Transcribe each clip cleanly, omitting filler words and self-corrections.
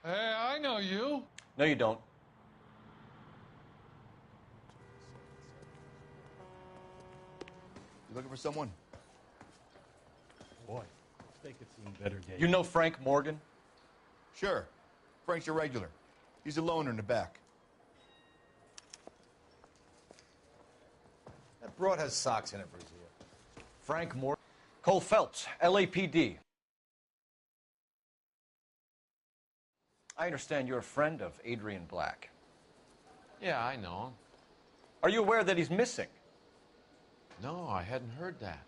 Hey, I know you. No, you don't. You looking for someone? Boy, they could see better days. You know Frank Morgan? Sure. Frank's your regular. He's a loner in the back. That broad has socks in it for his ear. Frank Morgan. Cole Phelps, LAPD. I understand you're a friend of Adrian Black. Yeah, I know him. Are you aware that he's missing? No, I hadn't heard that.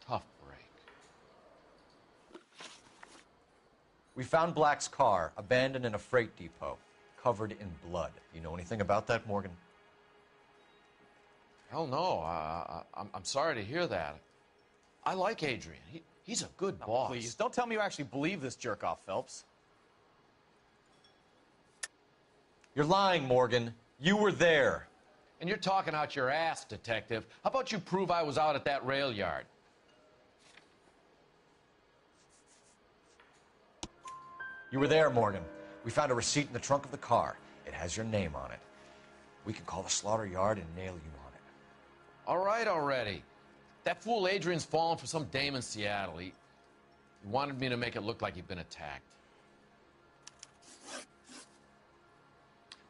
Tough break. We found Black's car abandoned in a freight depot, covered in blood. You know anything about that, Morgan? Hell no. I'm sorry to hear that. I like Adrian. He's a good boss. Please, don't tell me you actually believe this jerk-off, Phelps. You're lying, Morgan. You were there. And you're talking out your ass, detective. How about you prove I was out at that rail yard? You were there, Morgan. We found a receipt in the trunk of the car. It has your name on it. We can call the slaughter yard and nail you on it. All right already. That fool Adrian's fallen for some dame in Seattle. He wanted me to make it look like he'd been attacked.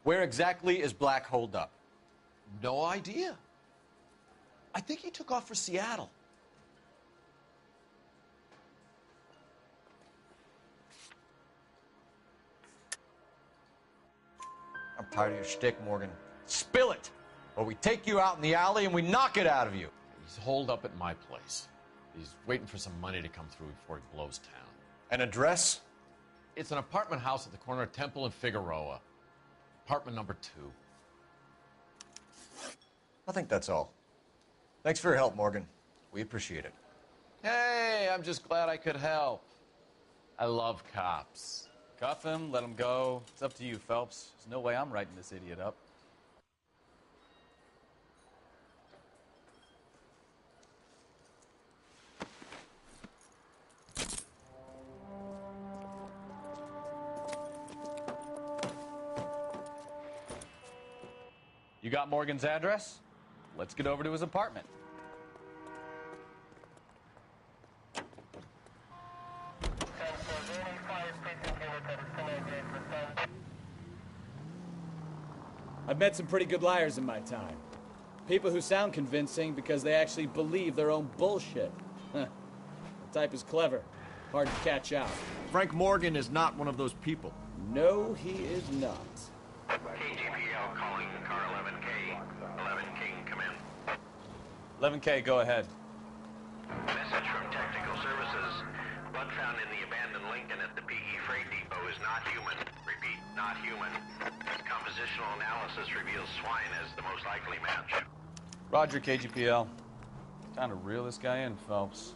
Where exactly is Black holed up? No idea. I think he took off for Seattle. I'm tired of your shtick, Morgan. Spill it, or we take you out in the alley and we knock it out of you. He's holed up at my place. He's waiting for some money to come through before he blows town. An address? It's an apartment house at the corner of Temple and Figueroa. Apartment number 2. I think that's all. Thanks for your help, Morgan. We appreciate it. Hey, I'm just glad I could help. I love cops. Cuff him, let him go. It's up to you, Phelps. There's no way I'm writing this idiot up. You got Morgan's address? Let's get over to his apartment. I've met some pretty good liars in my time. People who sound convincing because they actually believe their own bullshit. The type is clever, hard to catch out. Frank Morgan is not one of those people. No, he is not. KGPL calling car 11K. 11K, come in. 11K, go ahead. Message from Technical Services. Blood found in the abandoned Lincoln at the PE Freight Depot is not human. Repeat, not human. Compositional analysis reveals swine as the most likely match. Roger, KGPL. Time to reel this guy in, Phelps.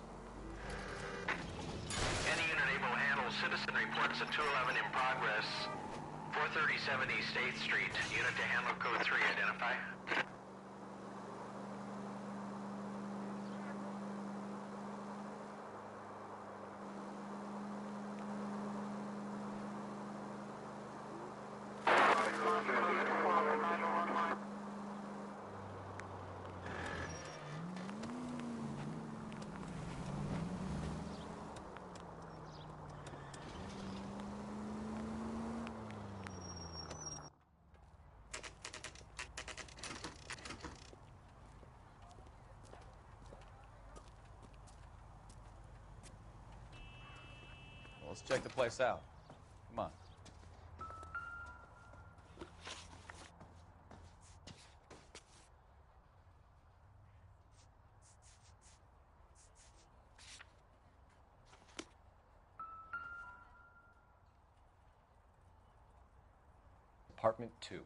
Any unit able to handle citizen reports at 211 in progress. 43070 State Street. Unit to handle code 3. Identify. Let's check the place out. Come on. Apartment 2.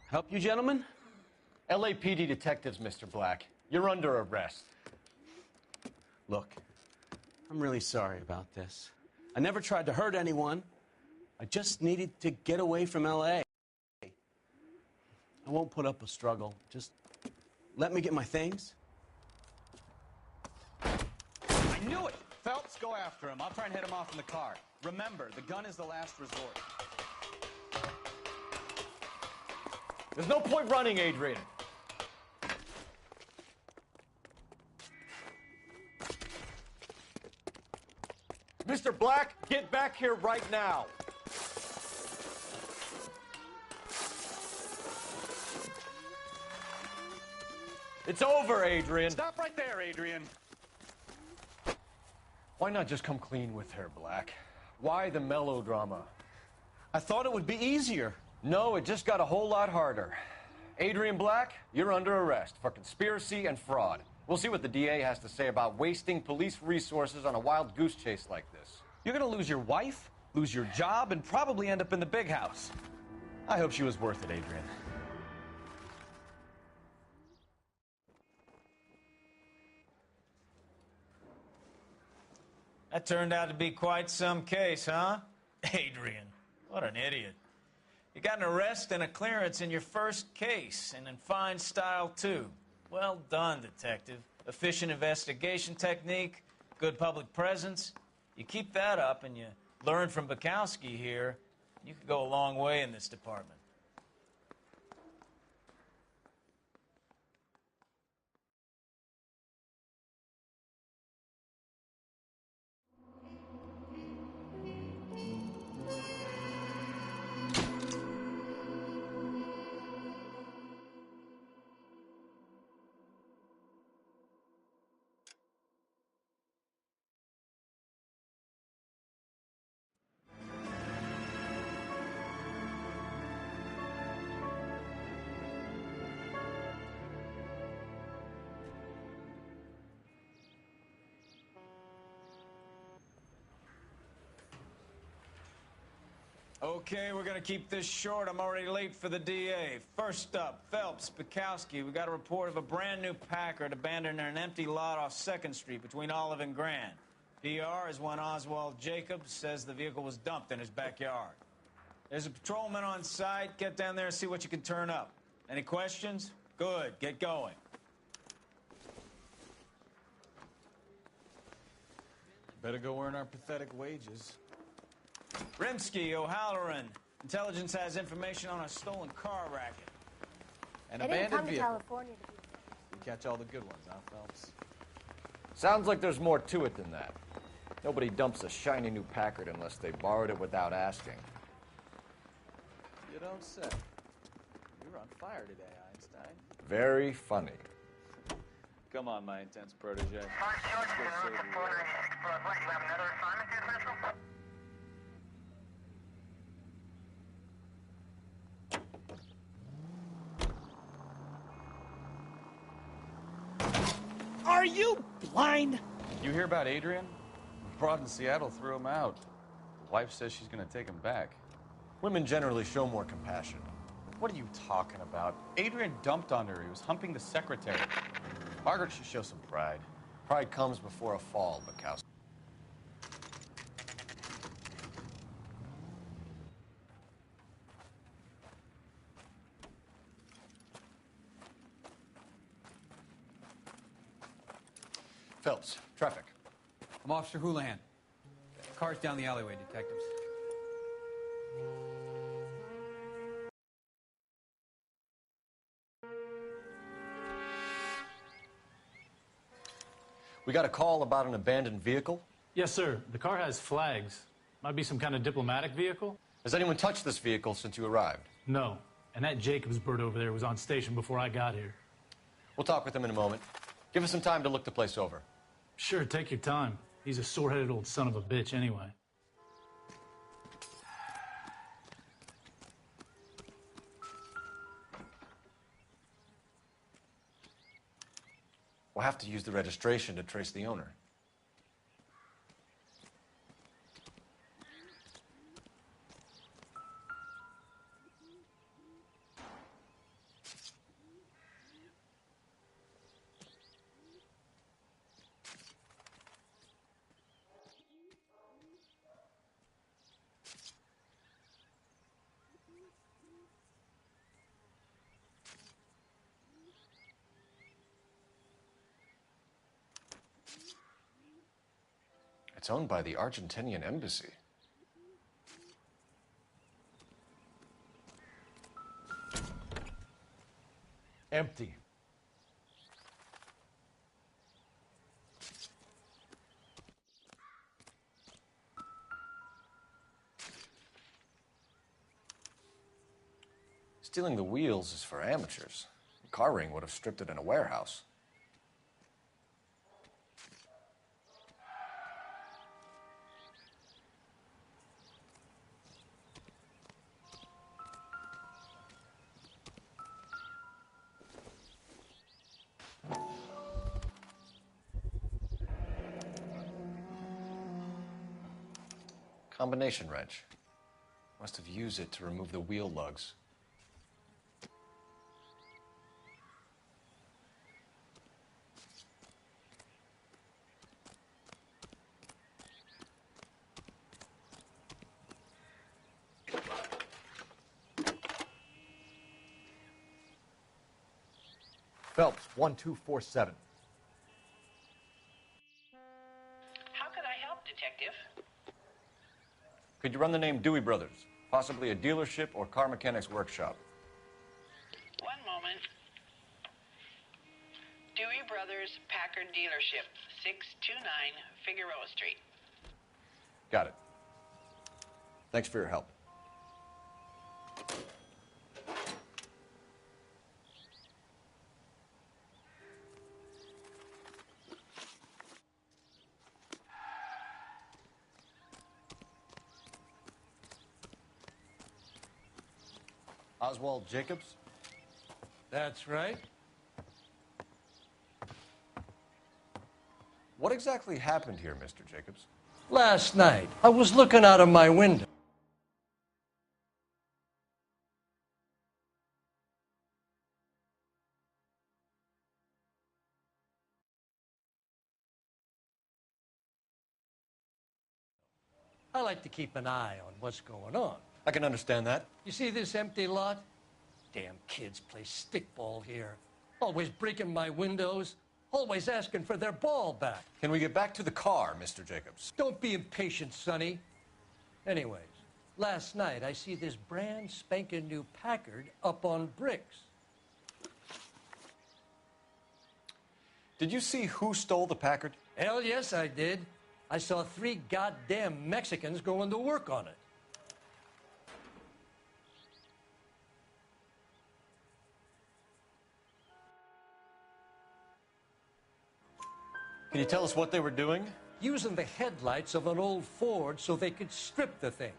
Help you, gentlemen? LAPD detectives, Mr. Black. You're under arrest. Look, I'm really sorry about this. I never tried to hurt anyone. I just needed to get away from L.A. I won't put up a struggle. Just let me get my things. I knew it! Phelps, go after him. I'll try and head him off in the car. Remember, the gun is the last resort. There's no point running, Adrian. Mr. Black, get back here right now. It's over, Adrian. Stop right there, Adrian. Why not just come clean with her, Black? Why the melodrama? I thought it would be easier. No, it just got a whole lot harder. Adrian Black, you're under arrest for conspiracy and fraud. We'll see what the DA has to say about wasting police resources on a wild goose chase like this. You're gonna lose your wife, lose your job, and probably end up in the big house. I hope she was worth it, Adrian. That turned out to be quite some case, huh? Adrian, what an idiot. You got an arrest and a clearance in your first case, and in fine style, too. Well done, detective. Efficient investigation technique, good public presence. You keep that up and you learn from Bukowski here, you could go a long way in this department. Okay, we're gonna keep this short. I'm already late for the DA. First up, Phelps, Bukowski. We got a report of a brand new Packard abandoned in an empty lot off 2nd Street between Olive and Grand. PR is one Oswald Jacobs says the vehicle was dumped in his backyard. There's a patrolman on site. Get down there and see what you can turn up. Any questions? Good, get going. Better go earn our pathetic wages. Rimsky, O'Halloran. Intelligence has information on a stolen car racket. An They didn't abandoned come to vehicle. California to be. You catch all the good ones, huh, Phelps? Sounds like there's more to it than that. Nobody dumps a shiny new Packard unless they borrowed it without asking. You don't say. You're on fire today, Einstein. Very funny. Come on, my intense protege. George, you're on route to 496 Broadway. You have another assignment here, Central? Are you blind? You hear about Adrian? The broad in Seattle threw him out. The wife says she's gonna take him back. Women generally show more compassion. What are you talking about? Adrian dumped on her. He was humping the secretary. Margaret should show some pride. Pride comes before a fall, Bukowski. Phelps, traffic. I'm Officer Houlihan. Car's down the alleyway, detectives. We got a call about an abandoned vehicle. Yes, sir. The car has flags. Might be some kind of diplomatic vehicle? Has anyone touched this vehicle since you arrived? No. And that Jacobs bird over there was on station before I got here. We'll talk with him in a moment. Give us some time to look the place over. Sure, take your time. He's a sore-headed old son of a bitch anyway. We'll have to use the registration to trace the owner. It's owned by the Argentinian embassy. Empty. Stealing the wheels is for amateurs. The car ring would have stripped it in a warehouse. Combination wrench. Must have used it to remove the wheel lugs. Phelps, 1247. How can I help, Detective? Could you run the name Dewey Brothers? Possibly a dealership or car mechanics workshop. One moment. Dewey Brothers Packard Dealership, 629 Figueroa Street. Got it. Thanks for your help. Oswald Jacobs? That's right. What exactly happened here, Mr. Jacobs? Last night, I was looking out of my window. I like to keep an eye on what's going on. I can understand that. You see this empty lot? Damn kids play stickball here. Always breaking my windows. Always asking for their ball back. Can we get back to the car, Mr. Jacobs? Don't be impatient, Sonny. Anyways, last night I see this brand spanking new Packard up on bricks. Did you see who stole the Packard? Hell yes, I did. I saw 3 goddamn Mexicans going to work on it. Can you tell us what they were doing? Using the headlights of an old Ford so they could strip the thing.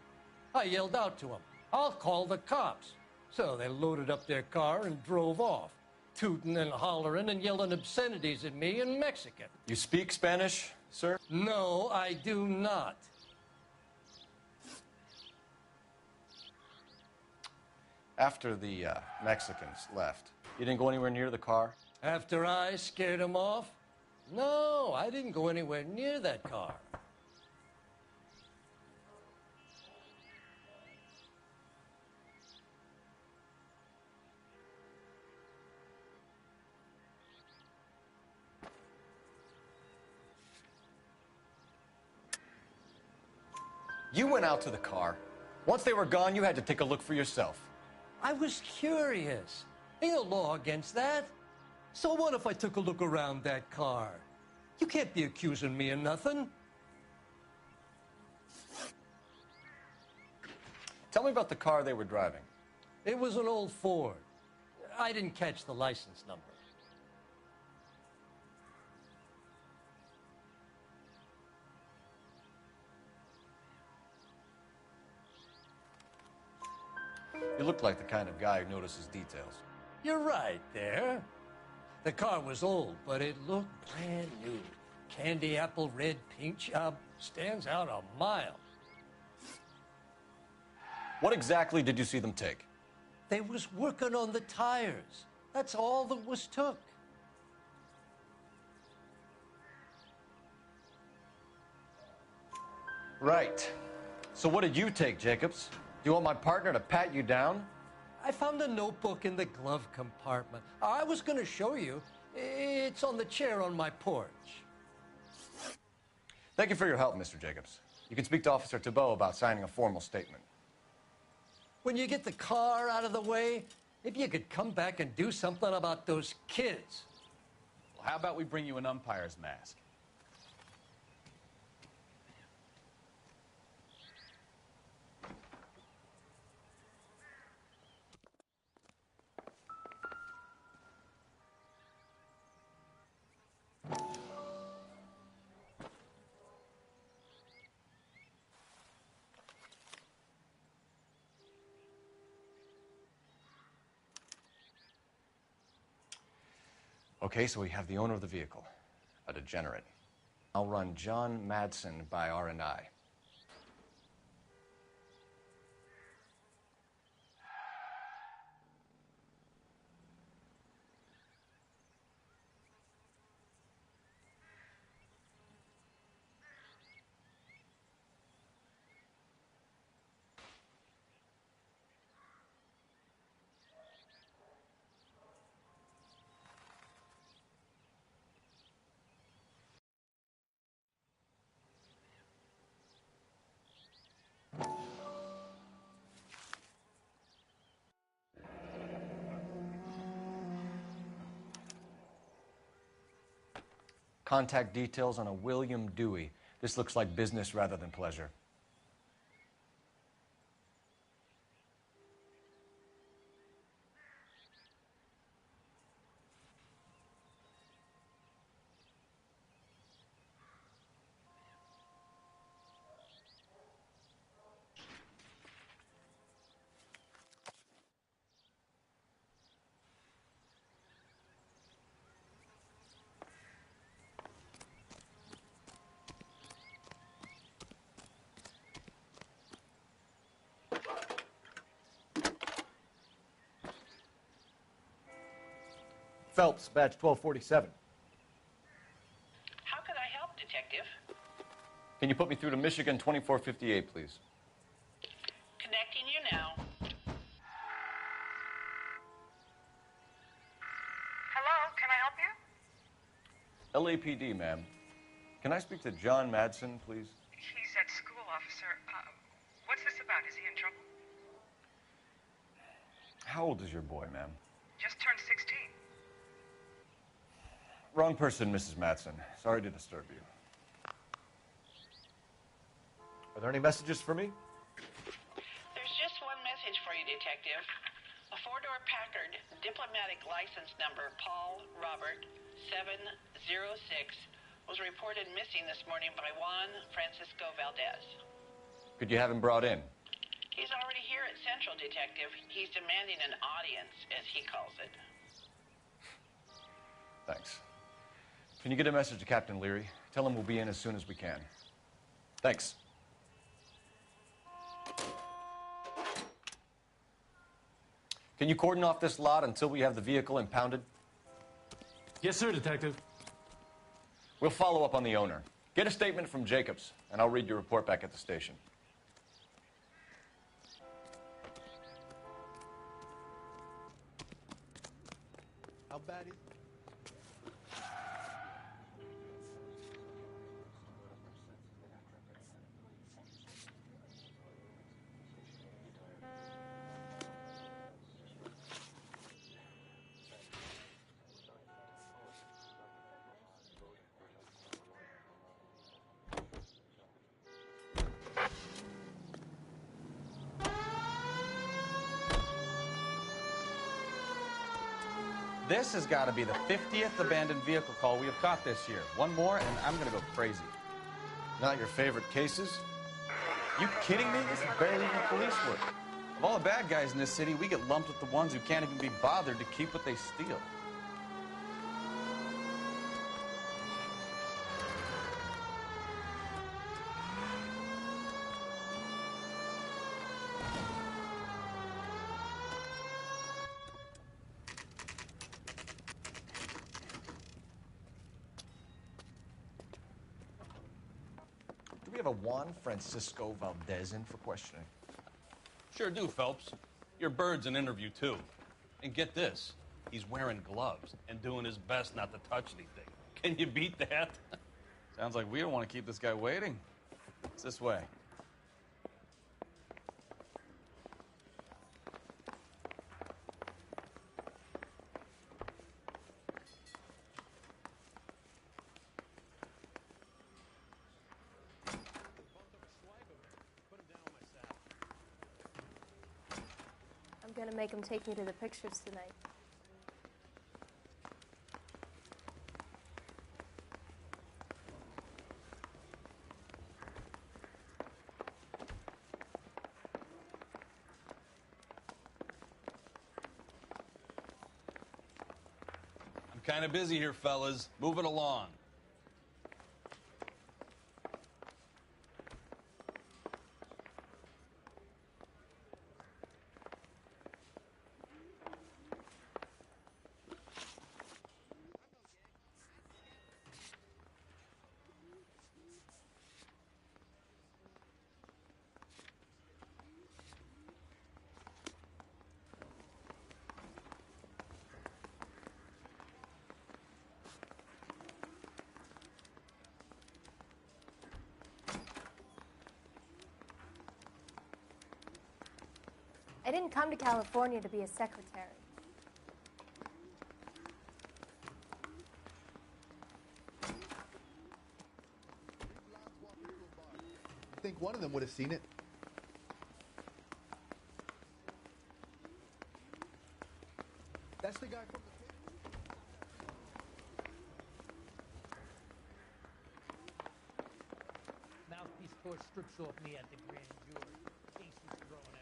I yelled out to them, "I'll call the cops." So they loaded up their car and drove off, tooting and hollering and yelling obscenities at me in Mexican. You speak Spanish, sir? No, I do not. After the Mexicans left, you didn't go anywhere near the car? After I scared them off? No, I didn't go anywhere near that car. You went out to the car. Once they were gone, you had to take a look for yourself. I was curious. Ain't no law against that. So what if I took a look around that car? You can't be accusing me of nothing. Tell me about the car they were driving. It was an old Ford. I didn't catch the license number. You look like the kind of guy who notices details. You're right there. The car was old, but it looked brand new. Candy apple red paint job stands out a mile. What exactly did you see them take? They was working on the tires. That's all that was took. Right. So what did you take, Jacobs? Do you want my partner to pat you down? I found a notebook in the glove compartment. I was going to show you. It's on the chair on my porch. Thank you for your help, Mr. Jacobs. You can speak to Officer Thibault about signing a formal statement. When you get the car out of the way, if you could come back and do something about those kids. Well, how about we bring you an umpire's mask? Okay, so we have the owner of the vehicle, a degenerate. I'll run John Madsen by R&I. Contact details on a William Dewey. This looks like business rather than pleasure. Phelps, badge 1247. How can I help, Detective? Can you put me through to Michigan 2458, please? Connecting you now. Hello, can I help you? LAPD, ma'am. Can I speak to John Madsen, please? He's at school, officer. What's this about? Is he in trouble? How old is your boy, ma'am? Just turned 16. Wrong person, Mrs. Madsen. Sorry to disturb you. Are there any messages for me? There's just one message for you, Detective. A four-door Packard, diplomatic license number Paul Robert 706, was reported missing this morning by Juan Francisco Valdez. Could you have him brought in? He's already here at Central, Detective. He's demanding an audience, as he calls it. Thanks. Can you get a message to Captain Leary? Tell him we'll be in as soon as we can. Thanks. Can you cordon off this lot until we have the vehicle impounded? Yes, sir, Detective. We'll follow up on the owner. Get a statement from Jacobs, and I'll read your report back at the station. How bad is This has got to be the 50th abandoned vehicle call we have caught this year. One more, and I'm going to go crazy. Not your favorite cases? You kidding me? This is barely even police work. Of all the bad guys in this city, we get lumped with the ones who can't even be bothered to keep what they steal. Do we have a Juan Francisco Valdez in for questioning? Sure do, Phelps. Your bird's an interview, too. And get this, he's wearing gloves and doing his best not to touch anything. Can you beat that? Sounds like we don't want to keep this guy waiting. It's this way. I'm gonna make him take me to the pictures tonight. I'm kind of busy here, fellas. Move it along. I didn't come to California to be a secretary. I think one of them would have seen it. That's the guy from the Mouthpiece tore strips off me at the grand jury. Case was thrown out.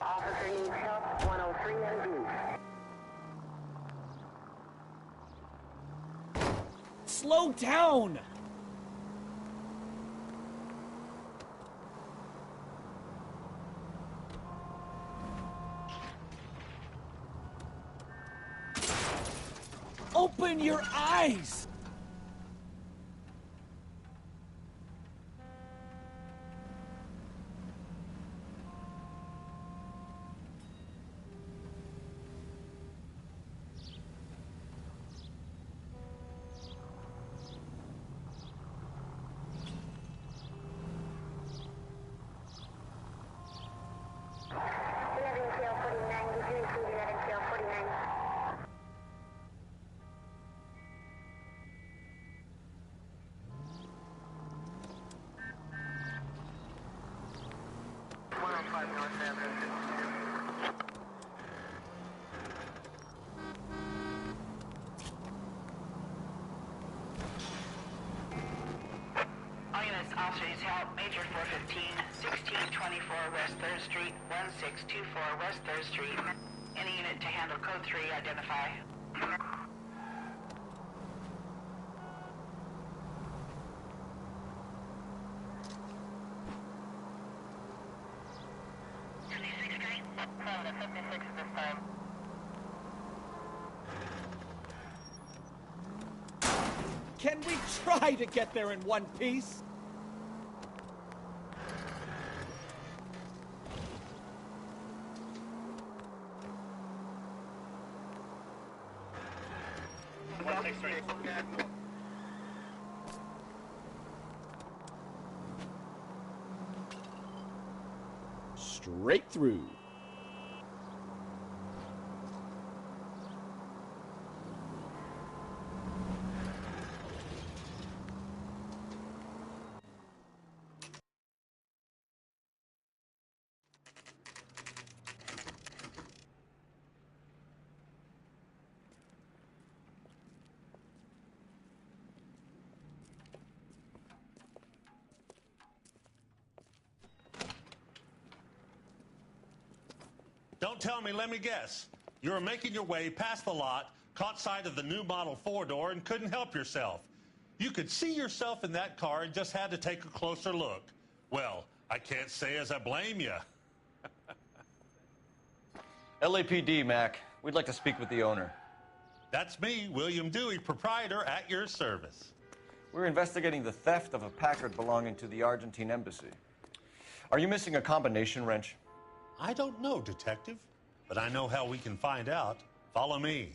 Officer needs help, 103 and Slow down! Open your eyes! All units, officers help. Major 415, 1624 West 3rd Street, 1624 West 3rd Street. Any unit to handle code 3, identify. Can we try to get there in one piece? Straight through. Don't tell me, let me guess. You're making your way past the lot Caught sight of the new model four-door and couldn't help yourself. You could see yourself in that car and just had to take a closer look. Well, I can't say as I blame you. LAPD, Mac. We'd like to speak with the owner. That's me, William Dewey, proprietor, at your service. We're investigating the theft of a Packard belonging to the Argentine embassy. Are you missing a combination wrench? I don't know, Detective, but I know how we can find out. Follow me.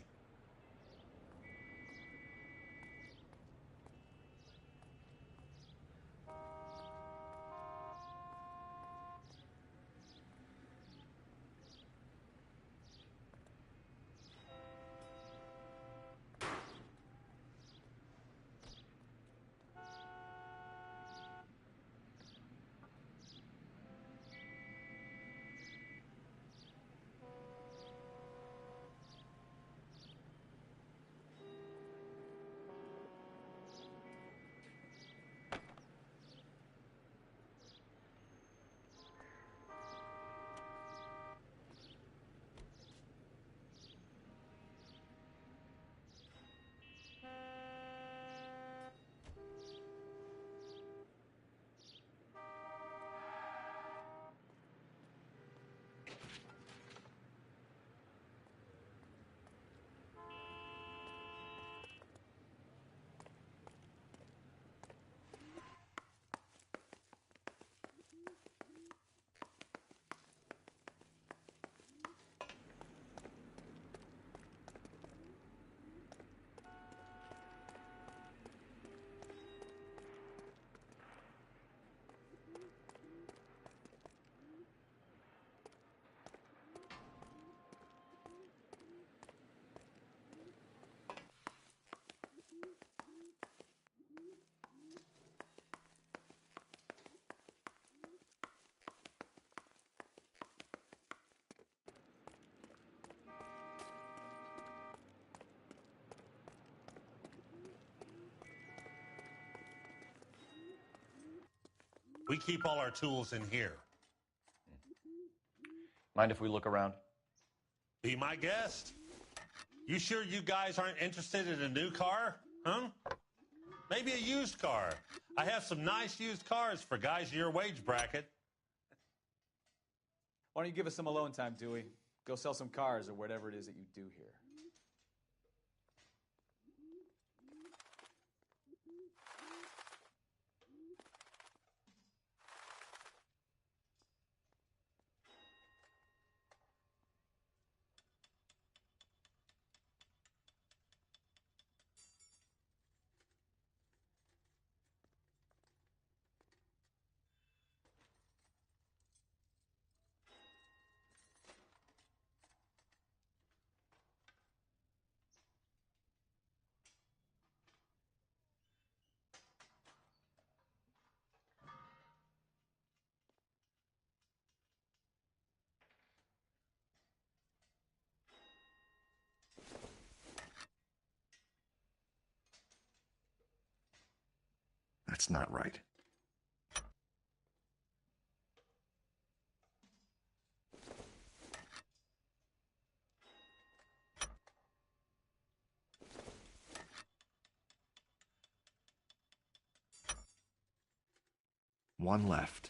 We keep all our tools in here. Mind if we look around? Be my guest. You sure you guys aren't interested in a new car? Huh? Maybe a used car. I have some nice used cars for guys in your wage bracket. Why don't you give us some alone time, Dewey? Go sell some cars or whatever it is that you do here. That's not right. One left.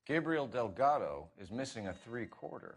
Gabriel Delgado is missing a 3/4.